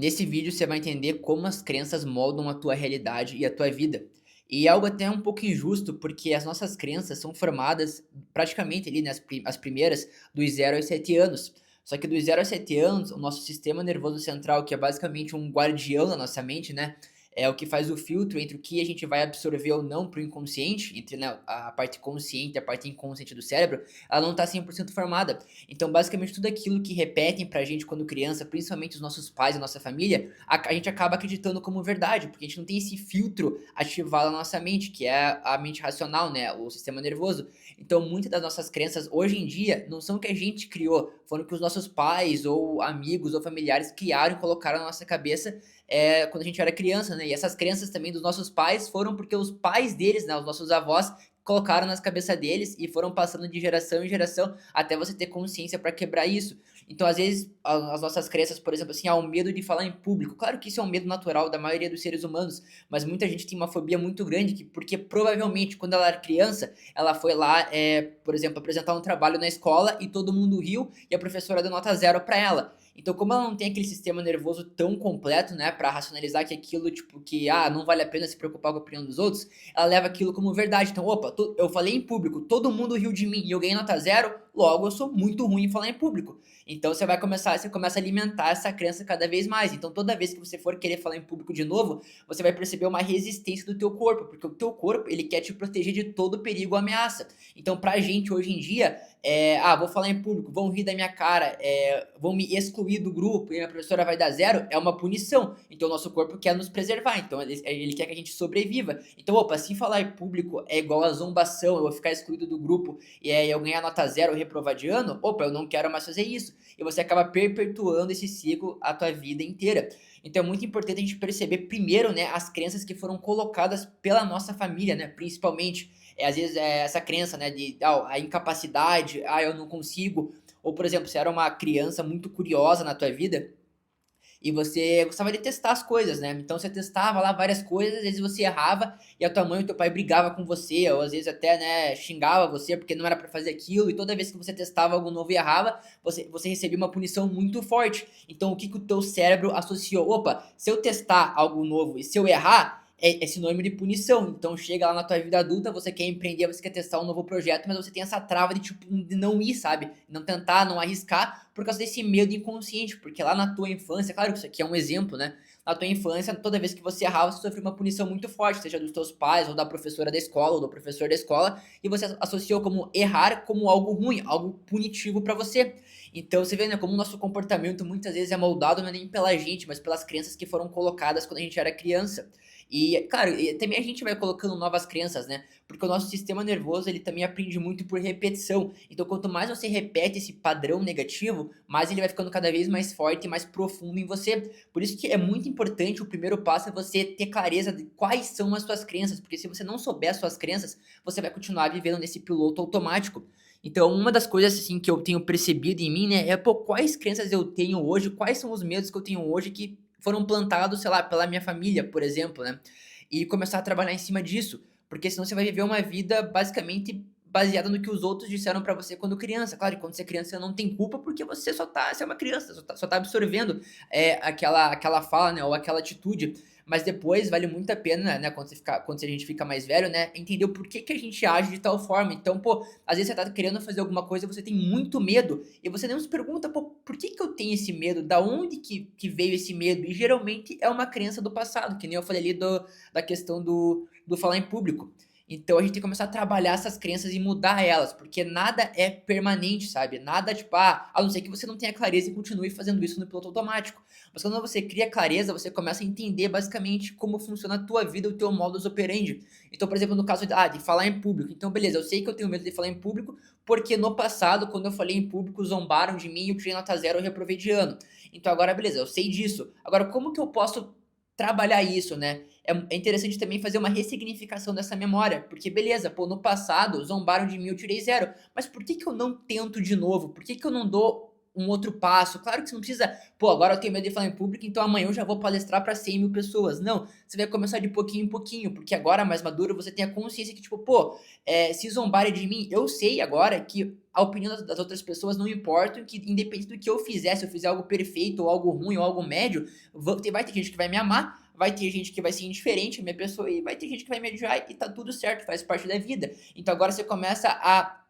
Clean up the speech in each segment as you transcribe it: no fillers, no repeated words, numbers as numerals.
Nesse vídeo você vai entender como as crenças moldam a tua realidade e a tua vida. E é algo até um pouco injusto, porque as nossas crenças são formadas praticamente ali, né, as primeiras, dos 0 aos 7 anos. Só que dos 0 aos 7 anos, o nosso sistema nervoso central, que é basicamente um guardião da nossa mente, né? É o que faz o filtro entre o que a gente vai absorver ou não para o inconsciente, entre, né, a parte consciente e a parte inconsciente do cérebro, ela não está 100% formada. Então, basicamente, tudo aquilo que repetem pra gente quando criança, principalmente os nossos pais, a nossa família, a gente acaba acreditando como verdade, porque a gente não tem esse filtro ativado na nossa mente, que é a mente racional, né? O sistema nervoso. Então, muitas das nossas crenças hoje em dia não são que a gente criou, foram que os nossos pais, ou amigos, ou familiares criaram e colocaram na nossa cabeça quando a gente era criança, né? E essas crenças também dos nossos pais foram porque os pais deles, né, os nossos avós, colocaram nas cabeças deles e foram passando de geração em geração até você ter consciência para quebrar isso. Então, às vezes, as nossas crenças, por exemplo, assim, o medo de falar em público. Claro que isso é um medo natural da maioria dos seres humanos, mas muita gente tem uma fobia muito grande, porque provavelmente quando ela era criança, ela foi lá, por exemplo, apresentar um trabalho na escola e todo mundo riu e a professora deu nota zero para ela. Então, como ela não tem aquele sistema nervoso tão completo, né, para racionalizar que aquilo, tipo, que, não vale a pena se preocupar com a opinião dos outros, ela leva aquilo como verdade. Então, opa, eu falei em público, todo mundo riu de mim e eu ganhei nota zero, logo eu sou muito ruim em falar em público. Então você começa a alimentar essa crença cada vez mais. Então, toda vez que você for querer falar em público de novo, você vai perceber uma resistência do teu corpo, porque o teu corpo, ele quer te proteger de todo perigo ou ameaça. Então, pra gente hoje em dia, vou falar em público, vão rir da minha cara, vão me excluir do grupo e a minha professora vai dar zero, é uma punição. Então, o nosso corpo quer nos preservar, então ele quer que a gente sobreviva. Então, opa, se falar em público é igual a zombação, eu vou ficar excluído do grupo e eu ganhar nota zero ou reprovar de ano, opa, eu não quero mais fazer isso. E você acaba perpetuando esse ciclo a tua vida inteira. Então é muito importante a gente perceber primeiro, né, as crenças que foram colocadas pela nossa família, né, principalmente. Às vezes essa crença, né, de a incapacidade, eu não consigo. Ou, por exemplo, se era uma criança muito curiosa na tua vida, e você gostava de testar as coisas, né? Então você testava lá várias coisas, às vezes você errava e a tua mãe ou teu pai brigava com você, ou às vezes até, né, xingava você porque não era pra fazer aquilo, e toda vez que você testava algo novo e errava, você recebia uma punição muito forte. Então o que que o teu cérebro associou? Opa, se eu testar algo novo e se eu errar, é sinônimo de punição. Então chega lá na tua vida adulta, você quer empreender, você quer testar um novo projeto, mas você tem essa trava de tipo de não ir, sabe? Não tentar, não arriscar por causa desse medo inconsciente, porque lá na tua infância, claro que isso aqui é um exemplo, né? Na tua infância, toda vez que você errava, você sofreu uma punição muito forte, seja dos teus pais, ou da professora da escola, ou do professor da escola, e você associou como errar como algo ruim, algo punitivo para você. Então você vê, né, como o nosso comportamento muitas vezes é moldado não é nem pela gente, mas pelas crenças que foram colocadas quando a gente era criança. E, claro, e também a gente vai colocando novas crenças, né? Porque o nosso sistema nervoso, ele também aprende muito por repetição. Então, quanto mais você repete esse padrão negativo, mais ele vai ficando cada vez mais forte e mais profundo em você. Por isso que é muito importante, o primeiro passo é você ter clareza de quais são as suas crenças, porque se você não souber as suas crenças, você vai continuar vivendo nesse piloto automático. Então, uma das coisas assim que eu tenho percebido em mim, né, pô, quais crenças eu tenho hoje, quais são os medos que eu tenho hoje que foram plantados, sei lá, pela minha família, por exemplo, né? E começar a trabalhar em cima disso, porque senão você vai viver uma vida basicamente baseada no que os outros disseram pra você quando criança. Claro que quando você é criança você não tem culpa, porque você é uma criança, só tá absorvendo aquela fala, né, ou aquela atitude. Mas depois vale muito a pena, né, quando a gente fica mais velho, né, entender o porquê que a gente age de tal forma. Então, pô, às vezes você tá querendo fazer alguma coisa e você tem muito medo, e você não se pergunta, pô, por que que eu tenho esse medo? Da onde que veio esse medo? E geralmente é uma crença do passado, que nem eu falei ali da questão do falar em público. Então a gente tem que começar a trabalhar essas crenças e mudar elas, porque nada é permanente, sabe? Nada tipo, a não ser que você não tenha clareza e continue fazendo isso no piloto automático. Mas quando você cria clareza, você começa a entender basicamente como funciona a tua vida, o teu modus operandi. Então, por exemplo, no caso de falar em público. Então, beleza, eu sei que eu tenho medo de falar em público, porque no passado, quando eu falei em público, zombaram de mim, eu tirei nota zero, eu reprovei de ano. Então agora, beleza, eu sei disso. Agora, como que eu posso trabalhar isso, né? É interessante também fazer uma ressignificação dessa memória, porque beleza, no passado zombaram de mim, eu tirei zero, mas por que que eu não tento de novo? Por que que eu não dou um outro passo. Claro que você não precisa, pô, agora eu tenho medo de falar em público, então amanhã eu já vou palestrar para 100 mil pessoas. Não, você vai começar de pouquinho em pouquinho, porque agora, mais maduro, você tem a consciência que, tipo, pô, se zombarem de mim, eu sei agora que a opinião das outras pessoas não importa, que independente do que eu fizer, se eu fizer algo perfeito, ou algo ruim, ou algo médio, vai ter gente que vai me amar, vai ter gente que vai ser indiferente à minha pessoa, e vai ter gente que vai me odiar, e tá tudo certo, faz parte da vida. Então agora você começa a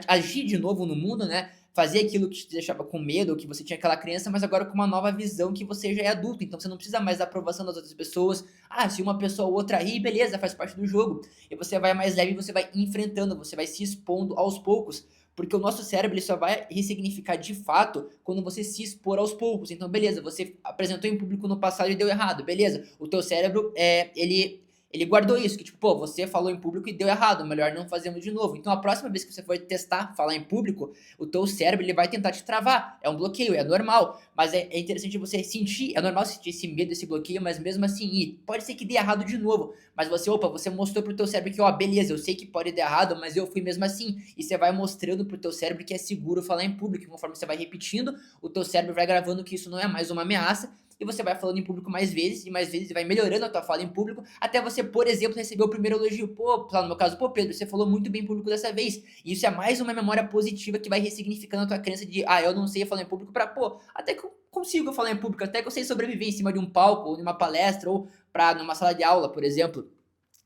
agir de novo no mundo, né? Fazer aquilo que te deixava com medo, ou que você tinha aquela crença, mas agora com uma nova visão que você já é adulto. Então você não precisa mais da aprovação das outras pessoas. Ah, se uma pessoa ou outra rir, beleza, faz parte do jogo. E você vai mais leve, você vai enfrentando, você vai se expondo aos poucos. Porque o nosso cérebro ele só vai ressignificar de fato quando você se expor aos poucos. Então, beleza, você apresentou em público no passado e deu errado, beleza. O teu cérebro, ele guardou isso, que tipo, pô, você falou em público e deu errado, melhor não fazermos de novo. Então, a próxima vez que você for testar falar em público, o teu cérebro ele vai tentar te travar. É um bloqueio, é normal, mas é interessante você sentir, é normal sentir esse medo, esse bloqueio, mas mesmo assim ir. Pode ser que dê errado de novo, mas você mostrou pro teu cérebro que, ó, beleza, eu sei que pode dar errado, mas eu fui mesmo assim. E você vai mostrando pro teu cérebro que é seguro falar em público. Conforme você vai repetindo, o teu cérebro vai gravando que isso não é mais uma ameaça, e você vai falando em público mais vezes, e vai melhorando a tua fala em público, até você, por exemplo, receber o primeiro elogio. Pô, lá no meu caso, pô, Pedro, você falou muito bem em público dessa vez. E isso é mais uma memória positiva que vai ressignificando a tua crença de, eu não sei falar em público, pra, pô, até que eu consigo falar em público, até que eu sei sobreviver em cima de um palco, ou de uma palestra, ou numa sala de aula, por exemplo.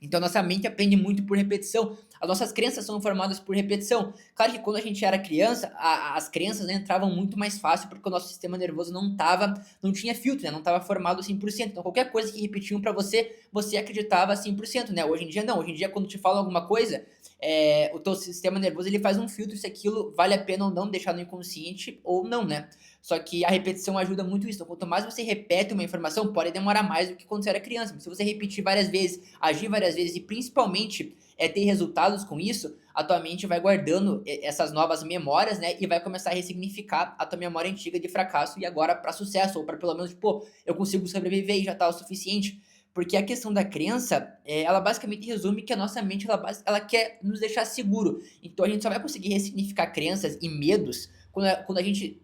Então, nossa mente aprende muito por repetição. As nossas crenças são formadas por repetição. Claro que quando a gente era criança, as crenças, né, entravam muito mais fácil porque o nosso sistema nervoso não tinha filtro, né, não estava formado 100%. Então, qualquer coisa que repetiam para você, você acreditava 100%, né? Hoje em dia, não. Hoje em dia, quando te falam alguma coisa, o teu sistema nervoso ele faz um filtro se aquilo vale a pena ou não deixar no inconsciente ou não, né? Só que a repetição ajuda muito isso. Então, quanto mais você repete uma informação, pode demorar mais do que quando você era criança. Mas se você repetir várias vezes, agir várias vezes e principalmente ter resultados com isso, a tua mente vai guardando essas novas memórias, né? E vai começar a ressignificar a tua memória antiga de fracasso e agora para sucesso, ou para pelo menos, pô, eu consigo sobreviver e já tá o suficiente. Porque a questão da crença, ela basicamente resume que a nossa mente, ela quer nos deixar seguro. Então a gente só vai conseguir ressignificar crenças e medos quando a gente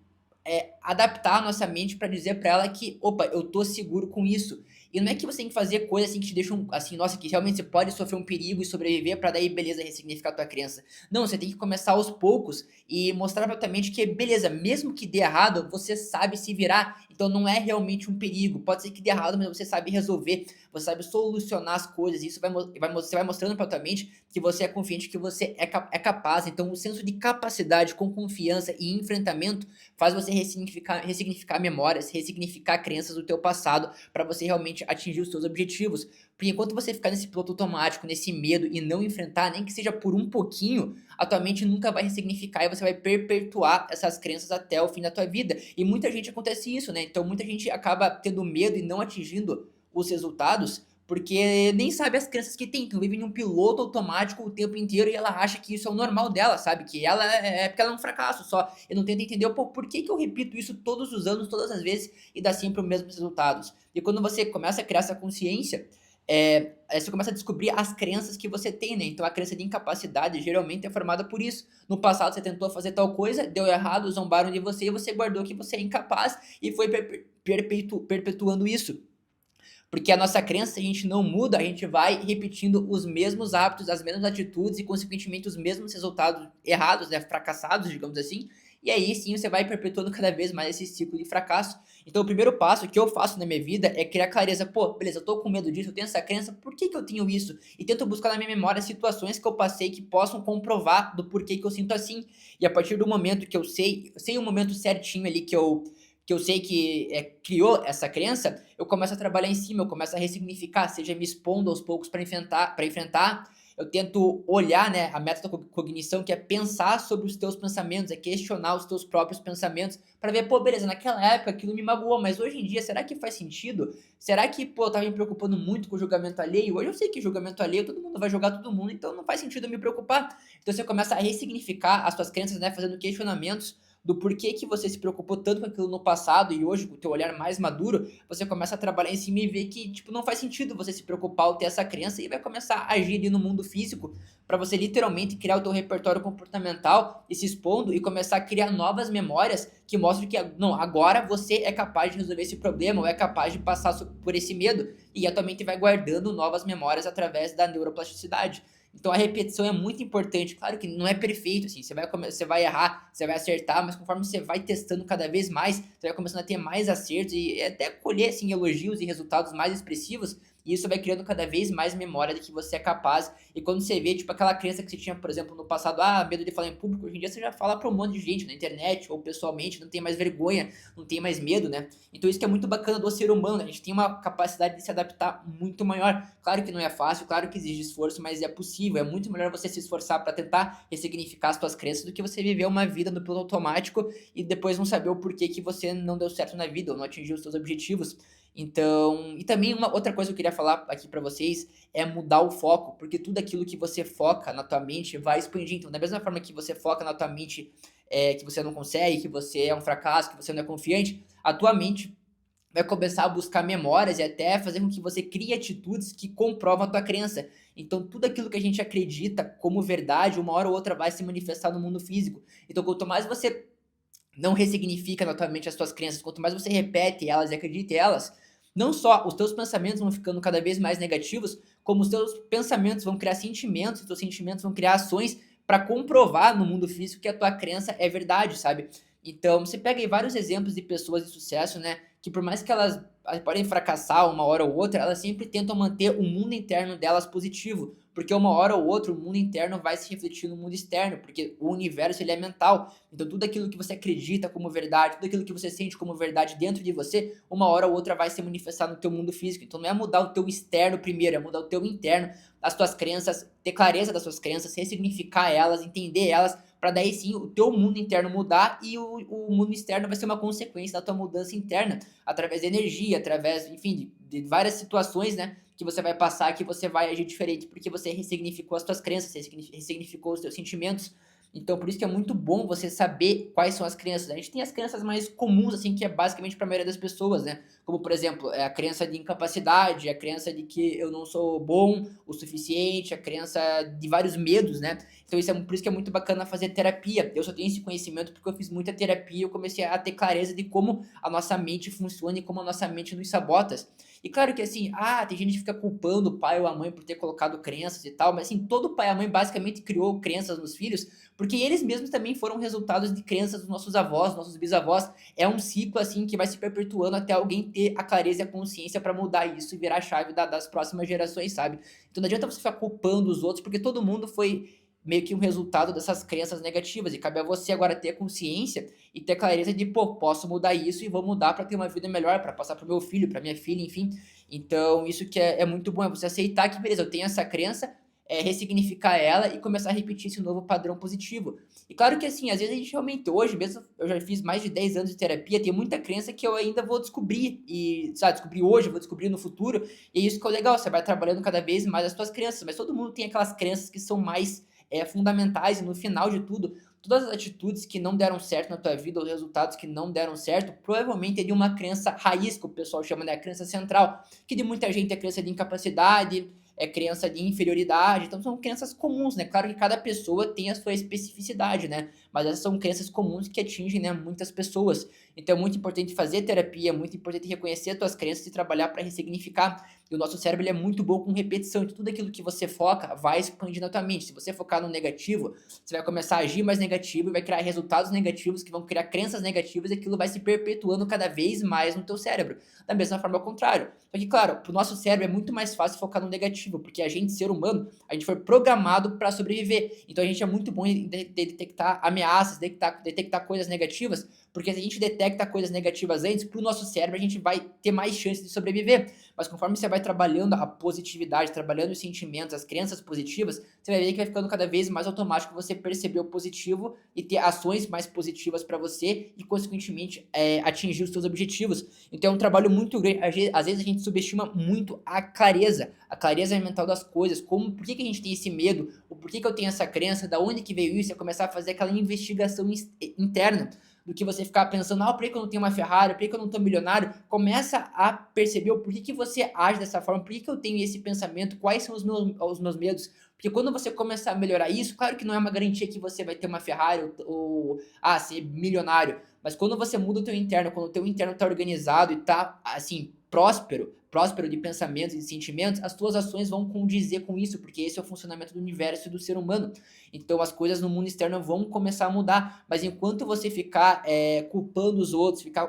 adaptar a nossa mente para dizer para ela que, opa, eu tô seguro com isso. E não é que você tem que fazer coisas assim que te deixam assim, nossa, que realmente você pode sofrer um perigo e sobreviver para daí, beleza, ressignificar a tua crença. Não, você tem que começar aos poucos e mostrar pra tua mente que, beleza, mesmo que dê errado, você sabe se virar. Então não é realmente um perigo. Pode ser que dê errado, mas você sabe resolver, você sabe solucionar as coisas. E isso você vai mostrando pra tua mente que você é confiante, que você é capaz. Então o senso de capacidade com confiança e enfrentamento faz você ressignificar memórias, ressignificar crenças do teu passado para você realmente atingir os seus objetivos. Porque enquanto você ficar nesse piloto automático, nesse medo e não enfrentar, nem que seja por um pouquinho, a tua mente nunca vai ressignificar e você vai perpetuar essas crenças até o fim da tua vida. E muita gente acontece isso, né? Então muita gente acaba tendo medo e não atingindo os resultados porque nem sabe as crenças que tem, então vive em um piloto automático o tempo inteiro e ela acha que isso é o normal dela, sabe? Que ela porque ela é um fracasso só. Eu não tento entender, pô, por que eu repito isso todos os anos, todas as vezes e dá sempre os mesmos resultados? E quando você começa a criar essa consciência, você começa a descobrir as crenças que você tem, né? Então a crença de incapacidade geralmente é formada por isso. No passado você tentou fazer tal coisa, deu errado, zombaram de você e você guardou que você é incapaz e foi perpetuando isso. Porque a nossa crença, se a gente não muda, a gente vai repetindo os mesmos hábitos, as mesmas atitudes e, consequentemente, os mesmos resultados errados, né, fracassados, digamos assim. E aí sim você vai perpetuando cada vez mais esse ciclo de fracasso. Então, o primeiro passo que eu faço na minha vida é criar clareza. Pô, beleza, eu tô com medo disso, eu tenho essa crença, por que eu tenho isso? E tento buscar na minha memória situações que eu passei que possam comprovar do porquê que eu sinto assim. E a partir do momento que eu sei o momento certinho ali que eu sei que criou essa crença, eu começo a trabalhar em cima, eu começo a ressignificar, seja me expondo aos poucos para enfrentar. Eu tento olhar, né, a metacognição, que é pensar sobre os teus pensamentos, é questionar os teus próprios pensamentos, para ver, pô, beleza, naquela época aquilo me magoou, mas hoje em dia, será que faz sentido? Será que, pô, eu tava me preocupando muito com o julgamento alheio? Hoje eu sei que julgamento alheio, todo mundo vai julgar todo mundo, então não faz sentido eu me preocupar. Então você começa a ressignificar as tuas crenças, né, fazendo questionamentos do porquê que você se preocupou tanto com aquilo no passado e hoje, com o teu olhar mais maduro, você começa a trabalhar em cima e ver que, tipo, não faz sentido você se preocupar ou ter essa crença e vai começar a agir ali no mundo físico para você literalmente criar o teu repertório comportamental e se expondo e começar a criar novas memórias que mostram que, não, agora você é capaz de resolver esse problema ou é capaz de passar por esse medo e atualmente vai guardando novas memórias através da neuroplasticidade. Então a repetição é muito importante. Claro que não é perfeito, assim, você vai errar, você vai acertar, mas conforme você vai testando cada vez mais, você vai começando a ter mais acertos e até colher assim, elogios e resultados mais expressivos. E isso vai criando cada vez mais memória de que você é capaz. E quando você vê, tipo, aquela crença que você tinha, por exemplo, no passado, medo de falar em público, hoje em dia você já fala para um monte de gente na internet ou pessoalmente, não tem mais vergonha, não tem mais medo, né? Então isso que é muito bacana do ser humano, né? A gente tem uma capacidade de se adaptar muito maior. Claro que não é fácil, claro que exige esforço, mas é possível. É muito melhor você se esforçar para tentar ressignificar as suas crenças do que você viver uma vida no piloto automático e depois não saber o porquê que você não deu certo na vida ou não atingiu os seus objetivos. Então, e também uma outra coisa que eu queria falar aqui para vocês é mudar o foco, porque tudo aquilo que você foca na tua mente vai expandir. Então, da mesma forma que você foca na tua mente que você não consegue, que você é um fracasso, que você não é confiante, a tua mente vai começar a buscar memórias e até fazer com que você crie atitudes que comprovam a tua crença. Então, tudo aquilo que a gente acredita como verdade, uma hora ou outra vai se manifestar no mundo físico. Então, quanto mais você não ressignifica na tua mente as tuas crenças, quanto mais você repete elas e acredita em elas, não só os teus pensamentos vão ficando cada vez mais negativos, como os teus pensamentos vão criar sentimentos, os teus sentimentos vão criar ações para comprovar no mundo físico que a tua crença é verdade, sabe? Então, você pega aí vários exemplos de pessoas de sucesso, né, que por mais que elas podem fracassar uma hora ou outra, elas sempre tentam manter o mundo interno delas positivo, porque uma hora ou outra o mundo interno vai se refletir no mundo externo, porque o universo ele é mental. Então tudo aquilo que você acredita como verdade, tudo aquilo que você sente como verdade dentro de você, uma hora ou outra vai se manifestar no teu mundo físico. Então não é mudar o teu externo primeiro, é mudar o teu interno, as tuas crenças, ter clareza das suas crenças, ressignificar elas, entender elas, para daí sim o teu mundo interno mudar e o mundo externo vai ser uma consequência da tua mudança interna, através da energia, através, enfim, de várias situações, né, que você vai passar, que você vai agir diferente, porque você ressignificou as tuas crenças, ressignificou os teus sentimentos. Então, por isso que é muito bom você saber quais são as crenças. A gente tem as crenças mais comuns, assim, que é basicamente para a maioria das pessoas, né? Como, por exemplo, a crença de incapacidade, a crença de que eu não sou bom o suficiente, a crença de vários medos, né? Então, por isso que é muito bacana fazer terapia. Eu só tenho esse conhecimento porque eu fiz muita terapia e eu comecei a ter clareza de como a nossa mente funciona e como a nossa mente nos sabota. E claro que assim, tem gente que fica culpando o pai ou a mãe por ter colocado crenças e tal, mas assim, todo pai e a mãe basicamente criou crenças nos filhos, porque eles mesmos também foram resultados de crenças dos nossos avós, nossos bisavós. É um ciclo assim que vai se perpetuando até alguém ter a clareza e a consciência para mudar isso e virar a chave das próximas gerações, sabe? Então não adianta você ficar culpando os outros, porque todo mundo foi meio que um resultado dessas crenças negativas e cabe a você agora ter a consciência e ter clareza de, pô, posso mudar isso e vou mudar para ter uma vida melhor, para passar pro meu filho, para minha filha, enfim. Então, isso que é muito bom, é você aceitar que, beleza, eu tenho essa crença, ressignificar ela e começar a repetir esse novo padrão positivo. E claro que, assim, às vezes a gente realmente, hoje mesmo, eu já fiz mais de 10 anos de terapia, tem muita crença que eu ainda vou descobrir, e, sabe, descobrir hoje, vou descobrir no futuro, e é isso que é legal, você vai trabalhando cada vez mais as suas crenças, mas todo mundo tem aquelas crenças que são mais fundamentais e no final de tudo, todas as atitudes que não deram certo na tua vida, os resultados que não deram certo, provavelmente é de uma crença raiz, que o pessoal chama, né, a crença central, que de muita gente é crença de incapacidade, é crença de inferioridade, então são crenças comuns, né? Claro que cada pessoa tem a sua especificidade, né? Mas essas são crenças comuns que atingem, né, muitas pessoas. Então é muito importante fazer terapia, é muito importante reconhecer as tuas crenças e trabalhar para ressignificar. E o nosso cérebro ele é muito bom com repetição, então tudo aquilo que você foca vai expandir na tua mente. Se você focar no negativo, você vai começar a agir mais negativo e vai criar resultados negativos que vão criar crenças negativas e aquilo vai se perpetuando cada vez mais no teu cérebro. Da mesma forma ao contrário. Só que, claro, pro nosso cérebro é muito mais fácil focar no negativo, porque a gente, ser humano, a gente foi programado para sobreviver. Então a gente é muito bom em detectar ameaças, detectar coisas negativas, porque se a gente detecta coisas negativas antes, pro nosso cérebro a gente vai ter mais chance de sobreviver. Mas conforme você vai trabalhando a positividade, trabalhando os sentimentos, as crenças positivas, você vai ver que vai ficando cada vez mais automático você perceber o positivo e ter ações mais positivas para você e, consequentemente, atingir os seus objetivos. Então é um trabalho muito grande. Às vezes a gente subestima muito a clareza mental das coisas, por que a gente tem esse medo, o porquê que eu tenho essa crença, da onde que veio isso, é começar a fazer aquela investigação interna. do que você ficar pensando, por que que eu não tenho uma Ferrari, por que que eu não tô milionário? Começa a perceber o porquê que você age dessa forma, por que que eu tenho esse pensamento, quais são os meus medos. Porque quando você começar a melhorar isso, claro que não é uma garantia que você vai ter uma Ferrari ou ser milionário, mas quando você muda o teu interno, quando o teu interno tá organizado e tá, assim, próspero de pensamentos e de sentimentos, as tuas ações vão condizer com isso, porque esse é o funcionamento do universo e do ser humano. Então as coisas no mundo externo vão começar a mudar, mas enquanto você ficar culpando os outros, ficar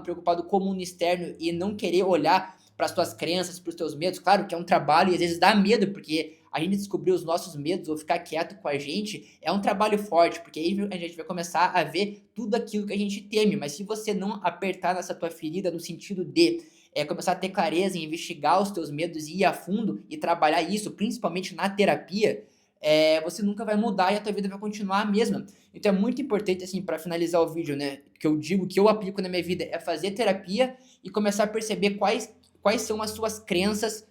preocupado com o mundo externo e não querer olhar para as tuas crenças, para os teus medos, claro que é um trabalho e às vezes dá medo, porque a gente descobrir os nossos medos ou ficar quieto com a gente é um trabalho forte, porque aí a gente vai começar a ver tudo aquilo que a gente teme, mas se você não apertar nessa tua ferida no sentido de começar a ter clareza em investigar os teus medos e ir a fundo e trabalhar isso, principalmente na terapia, você nunca vai mudar e a tua vida vai continuar a mesma. Então é muito importante, assim, para finalizar o vídeo, né, que eu digo que eu aplico na minha vida é fazer terapia e começar a perceber quais são as suas crenças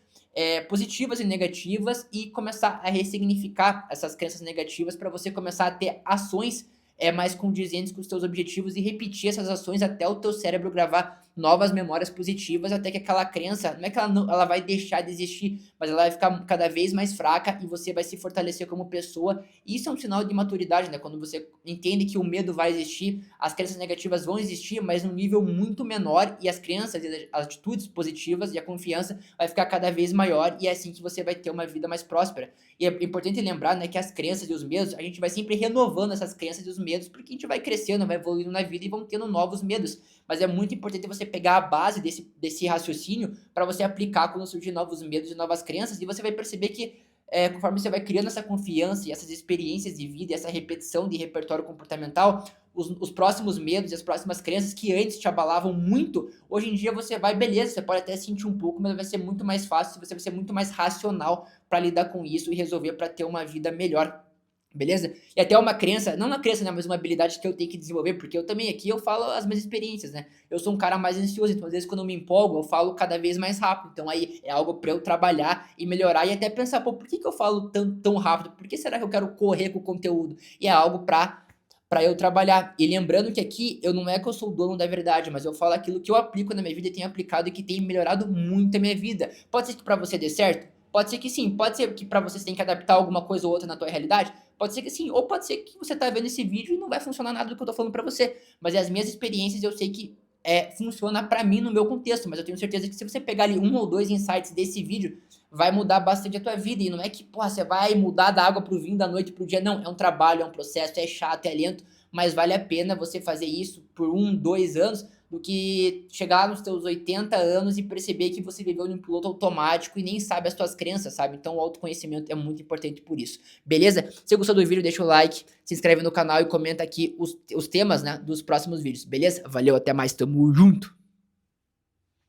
positivas e negativas e começar a ressignificar essas crenças negativas para você começar a ter ações mais condizentes com os teus objetivos e repetir essas ações até o teu cérebro gravar novas memórias positivas, até que aquela crença, não é que ela vai deixar de existir, mas ela vai ficar cada vez mais fraca e você vai se fortalecer como pessoa. E isso é um sinal de maturidade, né? Quando você entende que o medo vai existir, as crenças negativas vão existir, mas num nível muito menor, e as crenças e as atitudes positivas e a confiança vai ficar cada vez maior, e é assim que você vai ter uma vida mais próspera. E é importante lembrar, né, que as crenças e os medos, a gente vai sempre renovando essas crenças e os medos, porque a gente vai crescendo, vai evoluindo na vida e vão tendo novos medos. Mas é muito importante você pegar a base desse raciocínio para você aplicar quando surgir novos medos e novas crenças, e você vai perceber que conforme você vai criando essa confiança e essas experiências de vida e essa repetição de repertório comportamental, os próximos medos e as próximas crenças que antes te abalavam muito, hoje em dia você vai, beleza, você pode até sentir um pouco, mas vai ser muito mais fácil, você vai ser muito mais racional para lidar com isso e resolver para ter uma vida melhor. Beleza? E até uma crença, não uma crença, né, mas uma habilidade que eu tenho que desenvolver, porque eu também aqui eu falo as minhas experiências, né? Eu sou um cara mais ansioso, então às vezes quando eu me empolgo, eu falo cada vez mais rápido. Então aí é algo para eu trabalhar e melhorar e até pensar, pô, por que que eu falo tão rápido? Por que será que eu quero correr com o conteúdo? E é algo para eu trabalhar. E lembrando que aqui eu não é que eu sou o dono da verdade, mas eu falo aquilo que eu aplico na minha vida e tenho aplicado e que tem melhorado muito a minha vida. Pode ser que para você dê certo? Pode ser que sim, pode ser que para você você tem que adaptar alguma coisa ou outra na tua realidade, pode ser que sim, ou pode ser que você tá vendo esse vídeo e não vai funcionar nada do que eu tô falando pra você, mas as minhas experiências eu sei que funciona pra mim no meu contexto, mas eu tenho certeza que se você pegar ali um ou dois insights desse vídeo, vai mudar bastante a tua vida, e não é que, porra, você vai mudar da água pro vinho, da noite pro dia, não, é um trabalho, é um processo, é chato, é lento, mas vale a pena você fazer isso por 1, 2 anos, do que chegar nos teus 80 anos e perceber que você viveu num piloto automático e nem sabe as tuas crenças, sabe? Então o autoconhecimento é muito importante por isso. Beleza? Se gostou do vídeo, deixa o like, se inscreve no canal e comenta aqui os temas, né, dos próximos vídeos. Beleza? Valeu, até mais, tamo junto!